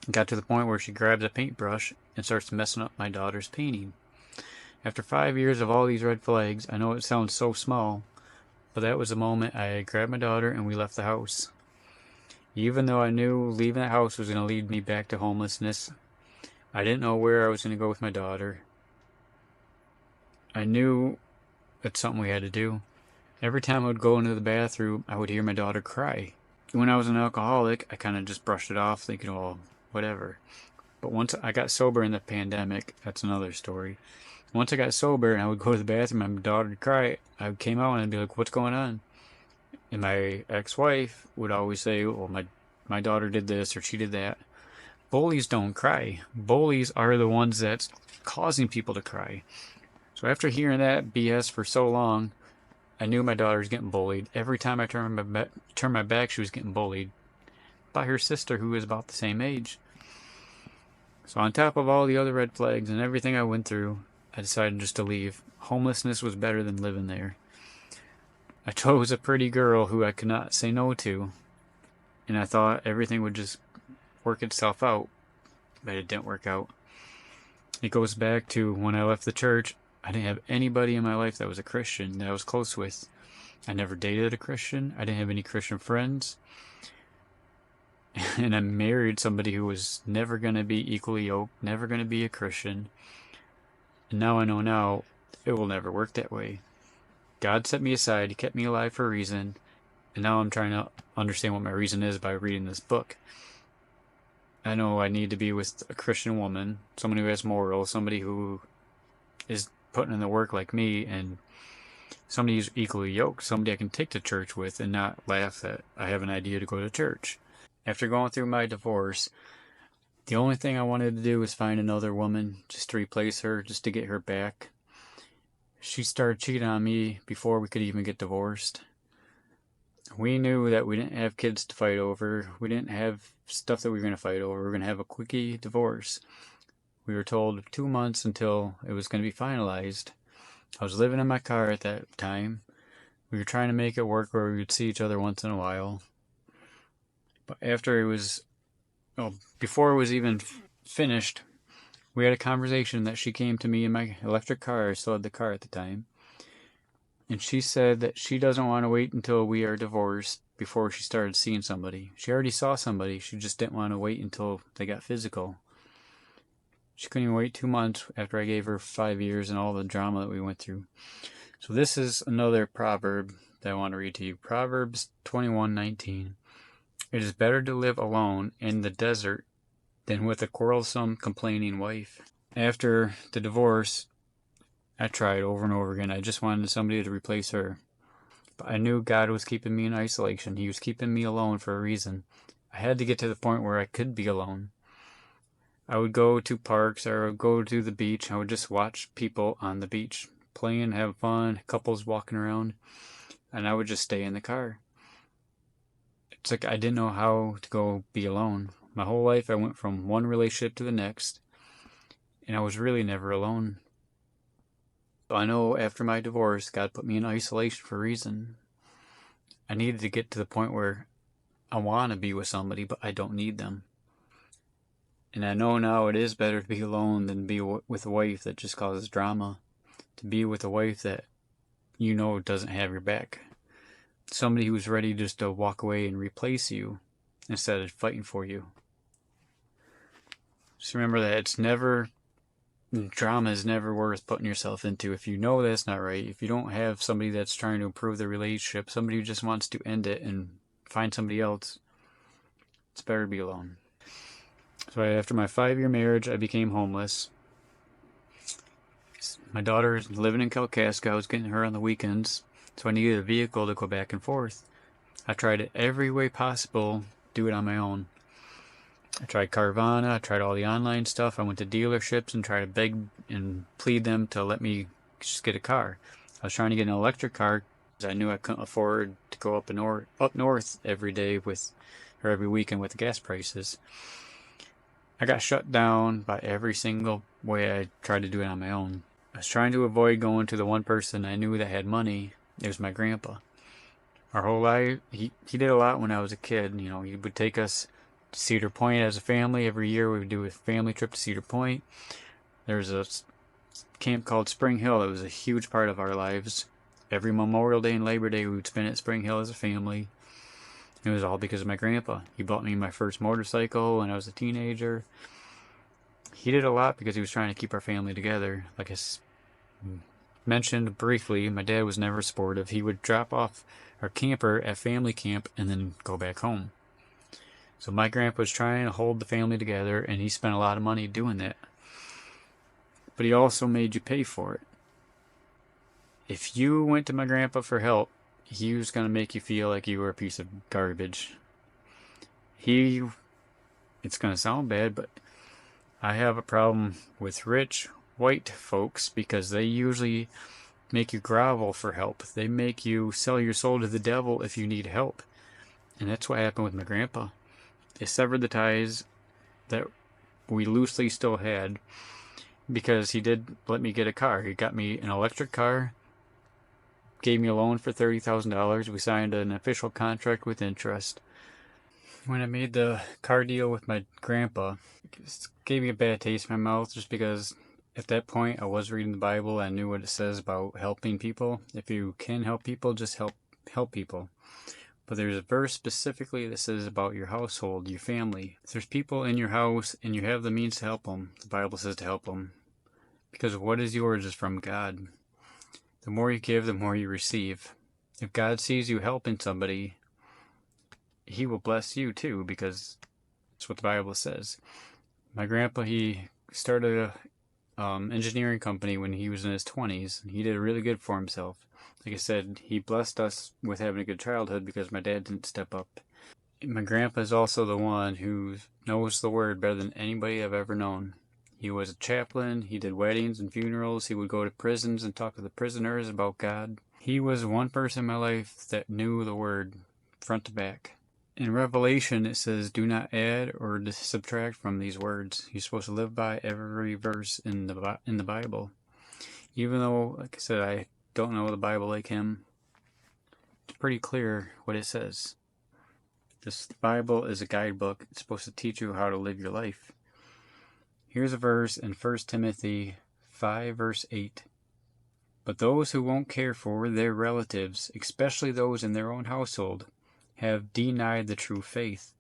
Speaker 1: It got to the point where she grabs a paintbrush and starts messing up my daughter's painting. After 5 years of all these red flags, I know it sounds so small, but that was the moment I grabbed my daughter and we left the house. Even though I knew leaving the house was going to lead me back to homelessness, I didn't know where I was going to go with my daughter. I knew it's something we had to do. Every time I would go into the bathroom, I would hear my daughter cry. when I was an alcoholic, I kind of just brushed it off, thinking, well, whatever. But once I got sober in the pandemic, that's another story. Once I got sober and I would go to the bathroom and my daughter would cry, I came out and I'd be like, what's going on? And my ex-wife would always say, well, my daughter did this or she did that. Bullies don't cry. Bullies are the ones that's causing people to cry. So after hearing that BS for so long, I knew my daughter was getting bullied. Every time I turned my back, she was getting bullied by her sister, who was about the same age. So on top of all the other red flags and everything I went through, I decided just to leave. Homelessness was better than living there. I chose a pretty girl who I could not say no to, and I thought everything would just work itself out, but it didn't work out. It goes back to when I left the church. I didn't have anybody in my life that was a Christian that I was close with. I never dated a Christian. I didn't have any Christian friends. And I married somebody who was never going to be equally yoked, never going to be a Christian. And now I know now it will never work that way. God set me aside. He kept me alive for a reason. And now I'm trying to understand what my reason is by reading this book. I know I need to be with a Christian woman, someone who has morals, somebody who is putting in the work like me, and somebody who's equally yoked, somebody I can take to church with and not laugh that I have an idea to go to church. After going through my divorce, the only thing I wanted to do was find another woman just to replace her, just to get her back. She started cheating on me before we could even get divorced. We knew that we didn't have kids to fight over. We didn't have stuff that we were going to fight over. We were going to have a quickie divorce. We were told 2 months until it was going to be finalized. I was living in my car at that time. We were trying to make it work where we would see each other once in a while. But after it was, before it was even finished, we had a conversation that she came to me in my electric car. I still had the car at the time. And she said that she doesn't want to wait until we are divorced before she started seeing somebody. She already saw somebody. She just didn't want to wait until they got physical. She couldn't even wait 2 months after I gave her 5 years and all the drama that we went through. So this is another proverb that I want to read to you. Proverbs 21:19. It is better to live alone in the desert than with a quarrelsome, complaining wife. After the divorce, I tried over and over again. I just wanted somebody to replace her. But I knew God was keeping me in isolation. He was keeping me alone for a reason. I had to get to the point where I could be alone. I would go to parks or I would go to the beach. I would just watch people on the beach playing, having fun, couples walking around, and I would just stay in the car. It's like I didn't know how to go be alone. My whole life I went from one relationship to the next, and I was really never alone. So I know after my divorce, God put me in isolation for a reason. I needed to get to the point where I want to be with somebody, but I don't need them. And I know now it is better to be alone than be with a wife that just causes drama. To be with a wife that you know doesn't have your back. Somebody who's ready just to walk away and replace you instead of fighting for you. Just remember that drama is never worth putting yourself into. If you know that's not right, if you don't have somebody that's trying to improve the relationship, somebody who just wants to end it and find somebody else, it's better to be alone. So after my 5-year marriage, I became homeless. My daughter is living in Kalkaska. I was getting her on the weekends, so I needed a vehicle to go back and forth. I tried it every way possible, do it on my own. I tried Carvana, I tried all the online stuff. I went to dealerships and tried to beg and plead them to let me just get a car. I was trying to get an electric car because I knew I couldn't afford to go up north every day or every weekend with the gas prices. I got shut down by every single way I tried to do it on my own. I was trying to avoid going to the one person I knew that had money. It was my grandpa. Our whole life, he did a lot when I was a kid. You know, he would take us to Cedar Point as a family. Every year we would do a family trip to Cedar Point. There's a camp called Spring Hill. It was a huge part of our lives. Every Memorial Day and Labor Day we would spend at Spring Hill as a family. It was all because of my grandpa. He bought me my first motorcycle when I was a teenager. He did a lot because he was trying to keep our family together. Like I mentioned briefly, my dad was never supportive. He would drop off or camper at family camp and then go back home. So my grandpa was trying to hold the family together, and he spent a lot of money doing that. But he also made you pay for it. If you went to my grandpa for help, he was going to make you feel like you were a piece of garbage. It's going to sound bad, but I have a problem with rich white folks because they usually make you grovel for help. They make you sell your soul to the devil if you need help. And that's what happened with my grandpa. They severed the ties that we loosely still had because he did let me get a car. He got me an electric car, gave me a loan for $30,000. We signed an official contract with interest. When I made the car deal with my grandpa, it gave me a bad taste in my mouth just because at that point I was reading the Bible. I knew what it says about helping people. If you can help people, just help people. But there's a verse specifically that says about your household, your family. If there's people in your house and you have the means to help them, the Bible says to help them. Because what is yours is from God. The more you give, the more you receive. If God sees you helping somebody, he will bless you too, because that's what the Bible says. My grandpa, he started a engineering company when he was in his 20s, and he did really good for himself. Like I said, he blessed us with having a good childhood because my dad didn't step up. My grandpa is also the one who knows the word better than anybody I've ever known. He was a chaplain, he did weddings and funerals, he would go to prisons and talk to the prisoners about God. He was one person in my life that knew the word front to back. In Revelation, it says, do not add or subtract from these words. You're supposed to live by every verse in the Bible. Even though, like I said, I don't know the Bible like him, it's pretty clear what it says. This Bible is a guidebook. It's supposed to teach you how to live your life. Here's a verse in 1 Timothy 5, verse 8. But those who won't care for their relatives, especially those in their own household, have denied the true faith.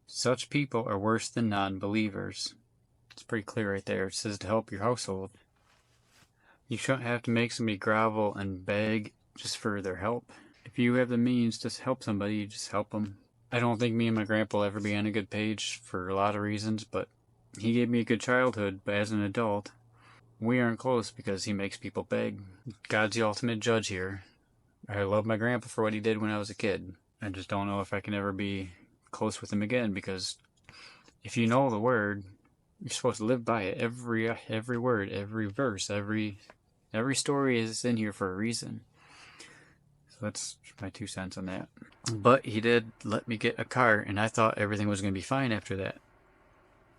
Speaker 1: Such people are worse than non-believers. It's pretty clear right there. It says to help your household. You shouldn't have to make somebody grovel and beg just for their help. If you have the means to help somebody, just help them. I don't think me and my grandpa will ever be on a good page for a lot of reasons, but he gave me a good childhood, but as an adult, we aren't close because he makes people beg. God's the ultimate judge here. I love my grandpa for what he did when I was a kid. I just don't know if I can ever be close with him again, because if you know the word, you're supposed to live by it. Every word, every verse, every story is in here for a reason. So that's my 2 cents on that. But he did let me get a car, and I thought everything was going to be fine after that.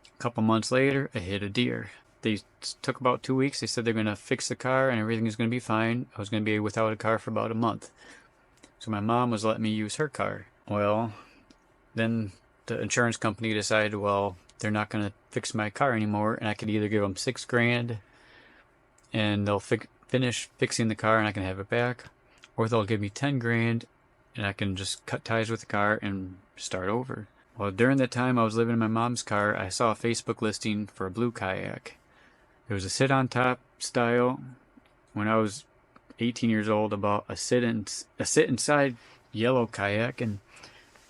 Speaker 1: A couple months later, I hit a deer. They took about 2 weeks. They said they're going to fix the car and everything is going to be fine. I was going to be without a car for about a month. So my mom was letting me use her car. Well, then the insurance company decided, well, they're not going to fix my car anymore, and I could either give them $6,000 and they'll finish fixing the car and I can have it back, or they'll give me $10,000 and I can just cut ties with the car and start over. Well, during that time I was living in my mom's car, I saw a Facebook listing for a blue kayak. It was a sit-on-top style. When I was 18 years old, about a sit-inside yellow kayak, and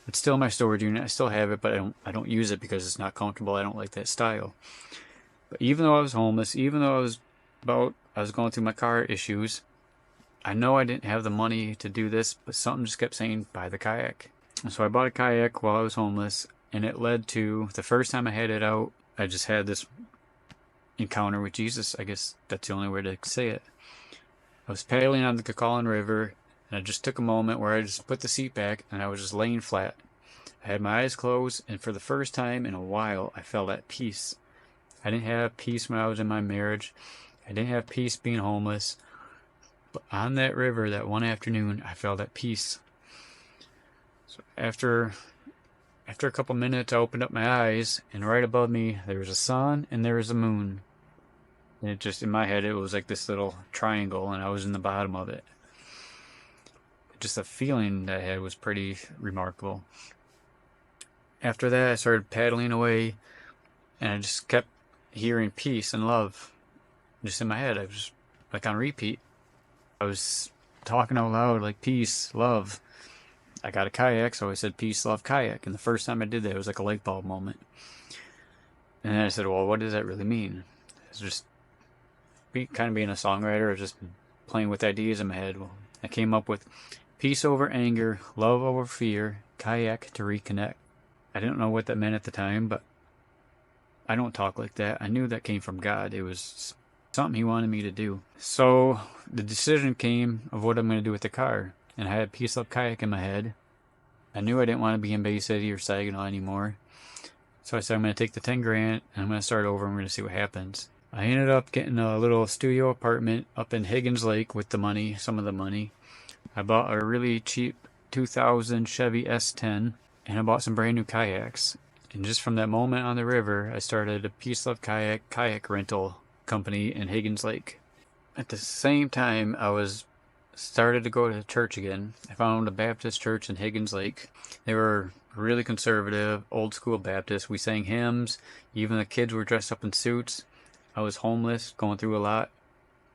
Speaker 1: it's still in my storage unit. I still have it, but I don't use it because it's not comfortable. I don't like that style. But even though I was homeless, even though I was going through my car issues, I know I didn't have the money to do this, but something just kept saying, buy the kayak. And so I bought a kayak while I was homeless, and it led to the first time I had it out, I just had this encounter with Jesus. I guess that's the only way to say it. I was paddling on the Kakalin River, and I just took a moment where I just put the seat back, and I was just laying flat. I had my eyes closed, and for the first time in a while, I felt at peace. I didn't have peace when I was in my marriage. I didn't have peace being homeless. But on that river, that one afternoon, I felt at peace. So after a couple minutes, I opened up my eyes, and right above me, there was a sun and there was a moon. And it just, in my head, it was like this little triangle, and I was in the bottom of it. Just the feeling that I had was pretty remarkable. After that, I started paddling away, and I just kept hearing peace and love just in my head. I was just, like, on repeat. I was talking out loud, like, peace, love. I got a kayak, so I said peace, love, kayak. And the first time I did that, it was like a light bulb moment. And then I said, well, what does that really mean? It's just kind of being a songwriter, or just playing with ideas in my head. Well, I came up with peace over anger, love over fear, kayak to reconnect. I didn't know what that meant at the time, but I don't talk like that. I knew that came from God. It was something He wanted me to do. So the decision came of what I'm going to do with the car. And I had peace, love, kayak in my head. I knew I didn't want to be in Bay City or Saginaw anymore. So I said, I'm going to take the 10 grand and I'm going to start over and we're going to see what happens. I ended up getting a little studio apartment up in Higgins Lake with the money, some of the money. I bought a really cheap 2000 Chevy S10 and I bought some brand new kayaks. And just from that moment on the river, I started a Peace Love kayak rental company in Higgins Lake. At the same time, I was started to go to church again. I found a Baptist church in Higgins Lake. They were really conservative, old school Baptist. We sang hymns. Even the kids were dressed up in suits. I was homeless, going through a lot.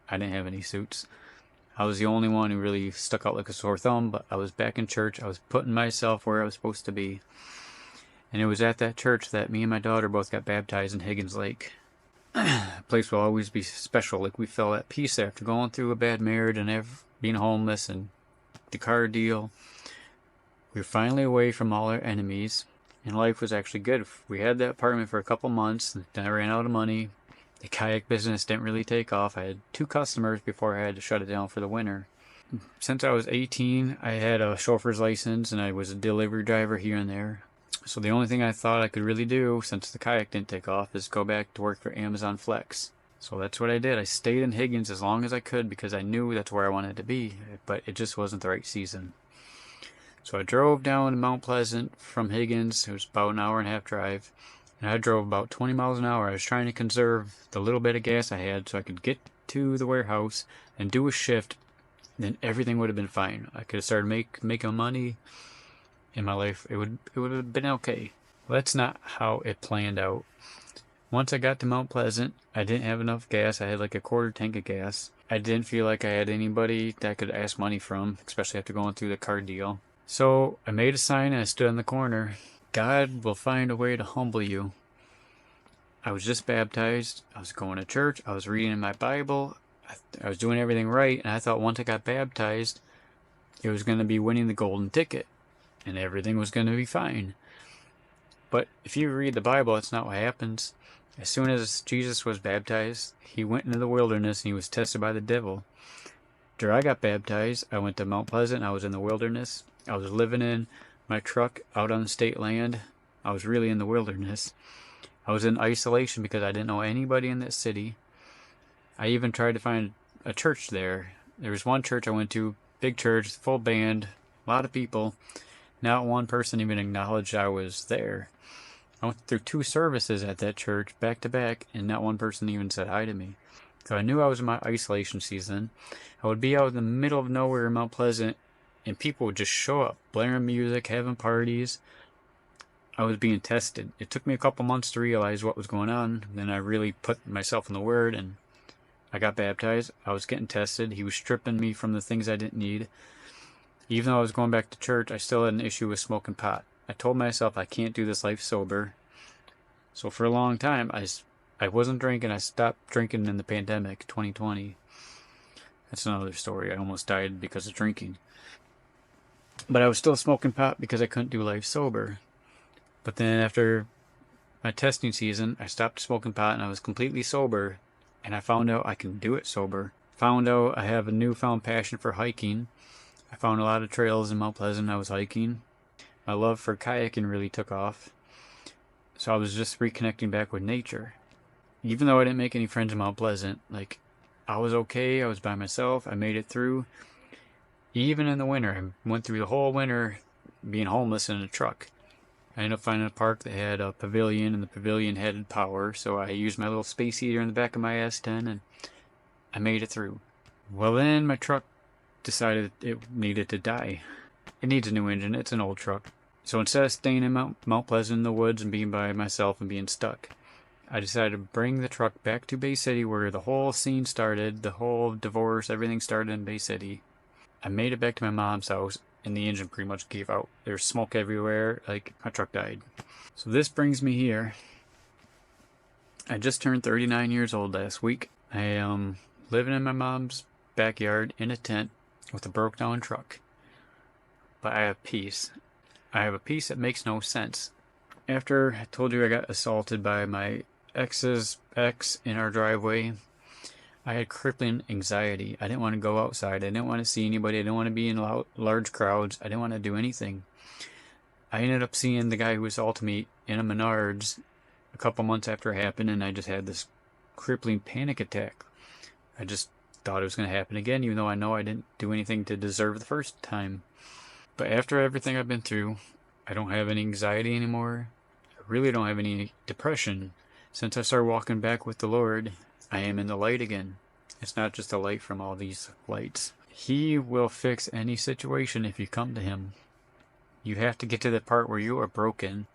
Speaker 1: I didn't have any suits. I was the only one who really stuck out like a sore thumb, but I was back in church. I was putting myself where I was supposed to be. And it was at that church that me and my daughter both got baptized in Higgins Lake. The place will always be special. Like, we felt at peace after going through a bad marriage and being homeless and the car deal. We were finally away from all our enemies, and life was actually good. We had that apartment for a couple months, then I ran out of money. The kayak business didn't really take off. I had 2 customers before I had to shut it down for the winter. Since I was 18, I had a chauffeur's license, and I was a delivery driver here and there. So the only thing I thought I could really do, since the kayak didn't take off, is go back to work for Amazon Flex. So that's what I did. I stayed in Higgins as long as I could because I knew that's where I wanted to be, but it just wasn't the right season. So I drove down to Mount Pleasant from Higgins. It was about an hour and a half drive. And I drove about 20 miles an hour. I was trying to conserve the little bit of gas I had so I could get to the warehouse and do a shift. Then everything would have been fine. I could have started making money in my life. It would have been okay. Well, that's not how it planned out. Once I got to Mount Pleasant, I didn't have enough gas. I had like a quarter tank of gas. I didn't feel like I had anybody that I could ask money from, especially after going through the car deal. So I made a sign and I stood on the corner. God will find a way to humble you. I was just baptized. I was going to church. I was reading my Bible. I was doing everything right. And I thought once I got baptized, it was going to be winning the golden ticket. And everything was going to be fine. But if you read the Bible, that's not what happens. As soon as Jesus was baptized, He went into the wilderness and He was tested by the devil. After I got baptized, I went to Mount Pleasant. I was in the wilderness. I was living in my truck out on state land. I was really in the wilderness. I was in isolation because I didn't know anybody in that city. I even tried to find a church there. There was one church I went to, big church, full band, a lot of people. Not one person even acknowledged I was there. I went through 2 services at that church, back to back, and not one person even said hi to me. So I knew I was in my isolation season. I would be out in the middle of nowhere in Mount Pleasant, and people would just show up, blaring music, having parties. I was being tested. It took me a couple months to realize what was going on. Then I really put myself in the Word, and I got baptized. I was getting tested. He was stripping me from the things I didn't need. Even though I was going back to church, I still had an issue with smoking pot. I told myself I can't do this life sober. So for a long time, I wasn't drinking. I stopped drinking in the pandemic, 2020. That's another story. I almost died because of drinking. But I was still smoking pot because I couldn't do life sober. But then after my testing season, I stopped smoking pot and I was completely sober. And I found out I can do it sober. Found out I have a newfound passion for hiking. I found a lot of trails in Mount Pleasant I was hiking. My love for kayaking really took off. So I was just reconnecting back with nature. Even though I didn't make any friends in Mount Pleasant, I was okay. I was by myself. I made it through. Even in the winter, I went through the whole winter being homeless in a truck. I ended up finding a park that had a pavilion, and the pavilion had power, so I used my little space heater in the back of my S10, and I made it through. Well, then my truck decided it needed to die. It needs a new engine. It's an old truck. So instead of staying in Mount Pleasant in the woods and being by myself and being stuck, I decided to bring the truck back to Bay City where the whole scene started, the whole divorce, everything started in Bay City. I made it back to my mom's house, and the engine pretty much gave out. There's smoke everywhere, like my truck died. So this brings me here. I just turned 39 years old last week. I am living in my mom's backyard in a tent with a broke down truck. But I have peace. I have a peace that makes no sense. After I told you I got assaulted by my ex's ex in our driveway, I had crippling anxiety. I didn't want to go outside. I didn't want to see anybody. I didn't want to be in large crowds. I didn't want to do anything. I ended up seeing the guy who assaulted me in a Menards a couple months after it happened, and I just had this crippling panic attack. I just thought it was going to happen again, even though I know I didn't do anything to deserve the first time. But after everything I've been through, I don't have any anxiety anymore. I really don't have any depression. Since I started walking back with the Lord, I am in the light again. It's not just a light from all these lights. He will fix any situation if you come to Him. You have to get to the part where you are broken.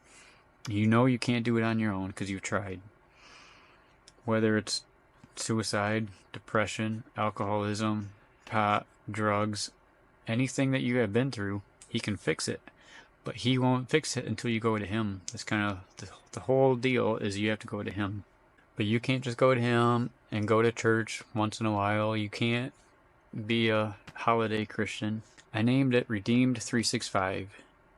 Speaker 1: You know you can't do it on your own because you've tried. Whether it's suicide, depression, alcoholism, pot, drugs, anything that you have been through, He can fix it. But He won't fix it until you go to Him. That's kind of the whole deal, is you have to go to Him. But you can't just go to Him and go to church once in a while. You can't be a holiday Christian. I named it Redeemed 365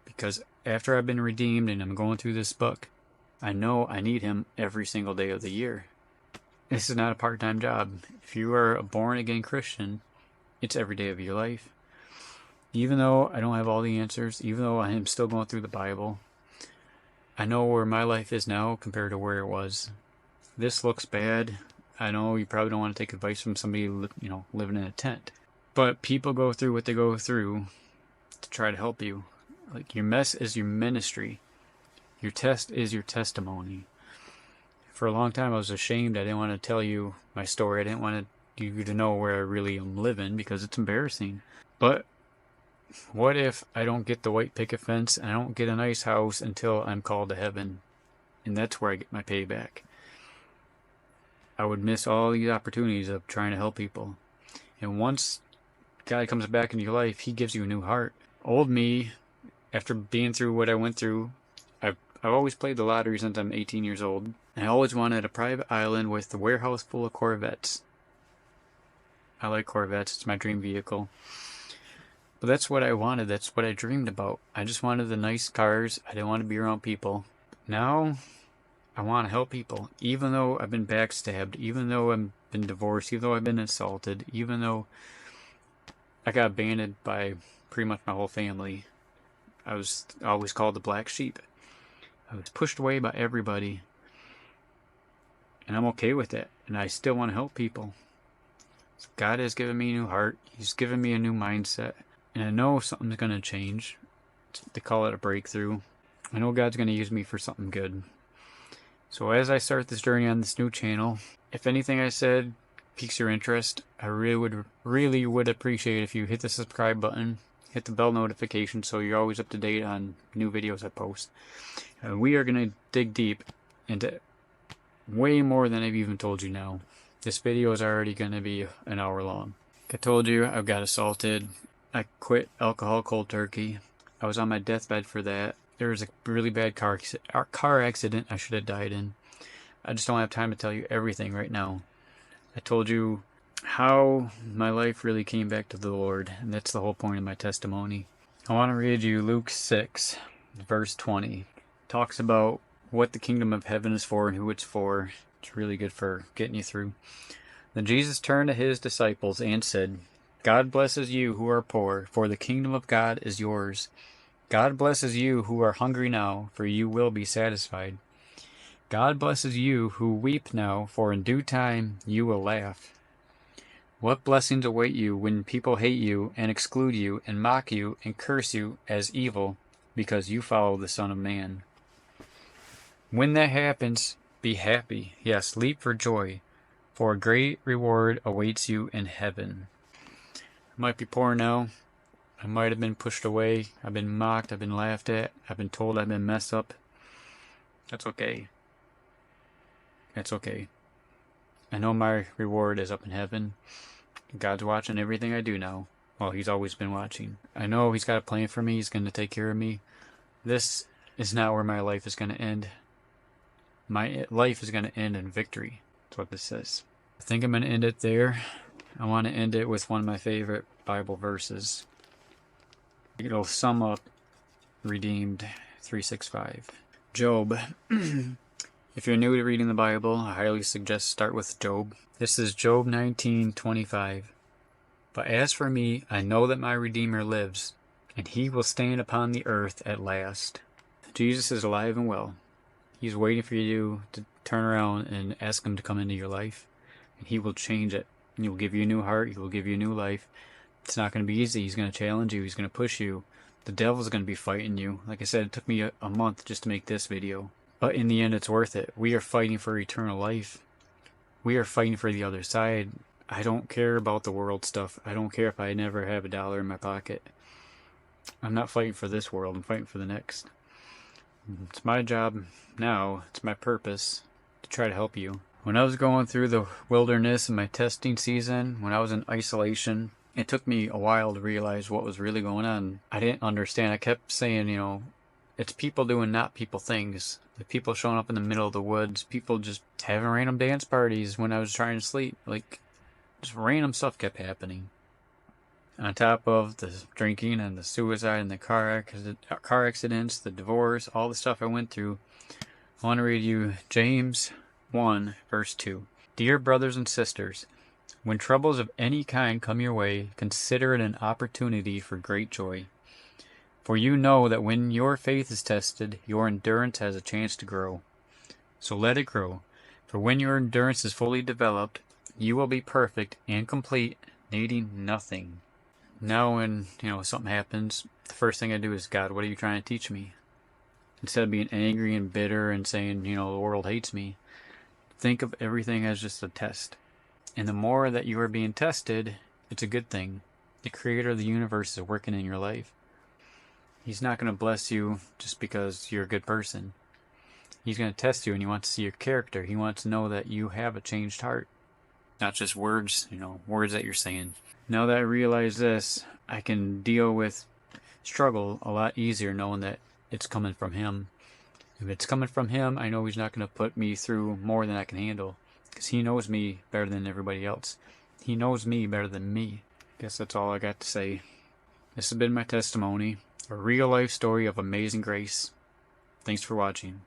Speaker 1: because after I've been redeemed and I'm going through this book, I know I need Him every single day of the year. This is not a part-time job. If you are a born-again Christian, it's every day of your life. Even though I don't have all the answers, even though I am still going through the Bible, I know where my life is now compared to where it was. This looks bad. I know you probably don't want to take advice from somebody, living in a tent. But people go through what they go through to try to help you. Like, your mess is your ministry. Your test is your testimony. For a long time, I was ashamed. I didn't want to tell you my story. I didn't want you to know where I really am living because it's embarrassing. But what if I don't get the white picket fence and I don't get a nice house until I'm called to heaven? And that's where I get my payback. I would miss all these opportunities of trying to help people. And once God comes back into your life, He gives you a new heart. Old me, after being through what I went through, I've always played the lottery since I'm 18 years old. I always wanted a private island with a warehouse full of Corvettes. I like Corvettes. It's my dream vehicle. But that's what I wanted. That's what I dreamed about. I just wanted the nice cars. I didn't want to be around people. Now, I want to help people. Even though I've been backstabbed, even though I've been divorced, even though I've been assaulted, even though I got abandoned by pretty much my whole family. I was always called the black sheep. I was pushed away by everybody. And I'm okay with it. And I still want to help people. So God has given me a new heart. He's given me a new mindset. And I know something's going to change. They call it a breakthrough. I know God's going to use me for something good. So as I start this journey on this new channel, if anything I said piques your interest, I really would appreciate if you hit the subscribe button, hit the bell notification so you're always up to date on new videos I post. We are going to dig deep into way more than I've even told you now. This video is already going to be an hour long. Like I told you, I got assaulted. I quit alcohol cold turkey. I was on my deathbed for that. There was a really bad car accident I should have died in. I just don't have time to tell you everything right now. I told you how my life really came back to the Lord, and that's the whole point of my testimony. I want to read you Luke 6, verse 20. It talks about what the kingdom of heaven is for and who it's for. It's really good for getting you through. Then Jesus turned to His disciples and said, God blesses you who are poor, for the kingdom of God is yours. God blesses you who are hungry now, for you will be satisfied. God blesses you who weep now, for in due time you will laugh. What blessings await you when people hate you and exclude you and mock you and curse you as evil because you follow the Son of Man. When that happens, be happy. Yes, leap for joy, for a great reward awaits you in heaven. I might be poor now. I might have been pushed away. I've been mocked. I've been laughed at. I've been told I've been messed up. That's okay. That's okay. I know my reward is up in heaven. God's watching everything I do now. Well, he's always been watching. I know he's got a plan for me. He's going to take care of me. This is not where my life is going to end. My life is going to end in victory. That's what this says. I think I'm going to end it there. I want to end it with one of my favorite Bible verses. It'll sum up Redeemed 365. Job. If you're new to reading the Bible, I highly suggest start with Job. This is Job 19:25. But as for me, I know that my Redeemer lives, and he will stand upon the earth at last. Jesus is alive and well. He's waiting for you to turn around and ask him to come into your life, and he will change it. He will give you a new heart. He will give you a new life. It's not going to be easy. He's going to challenge you. He's going to push you. The devil's going to be fighting you. Like I said, it took me a month just to make this video. But in the end, it's worth it. We are fighting for eternal life. We are fighting for the other side. I don't care about the world stuff. I don't care if I never have $1 in my pocket. I'm not fighting for this world. I'm fighting for the next. It's my job now. It's my purpose to try to help you. When I was going through the wilderness in my testing season, when I was in isolation, it took me a while to realize what was really going on. I didn't understand. I kept saying, it's people doing not people things. Like people showing up in the middle of the woods, people just having random dance parties when I was trying to sleep. Like, just random stuff kept happening. On top of the drinking and the suicide and the car accidents, the divorce, all the stuff I went through, I want to read you James 1, verse 2. Dear brothers and sisters, when troubles of any kind come your way, consider it an opportunity for great joy. For you know that when your faith is tested, your endurance has a chance to grow. So let it grow. For when your endurance is fully developed, you will be perfect and complete, needing nothing. Now when, something happens, the first thing I do is, God, what are you trying to teach me? Instead of being angry and bitter and saying, the world hates me, think of everything as just a test. And the more that you are being tested, it's a good thing. The creator of the universe is working in your life. He's not going to bless you just because you're a good person. He's going to test you, and he wants to see your character. He wants to know that you have a changed heart. Not just words, words that you're saying. Now that I realize this, I can deal with struggle a lot easier knowing that it's coming from him. If it's coming from him, I know he's not going to put me through more than I can handle. Because he knows me better than everybody else. He knows me better than me. Guess that's all I got to say. This has been my testimony. A real life story of amazing grace. Thanks for watching.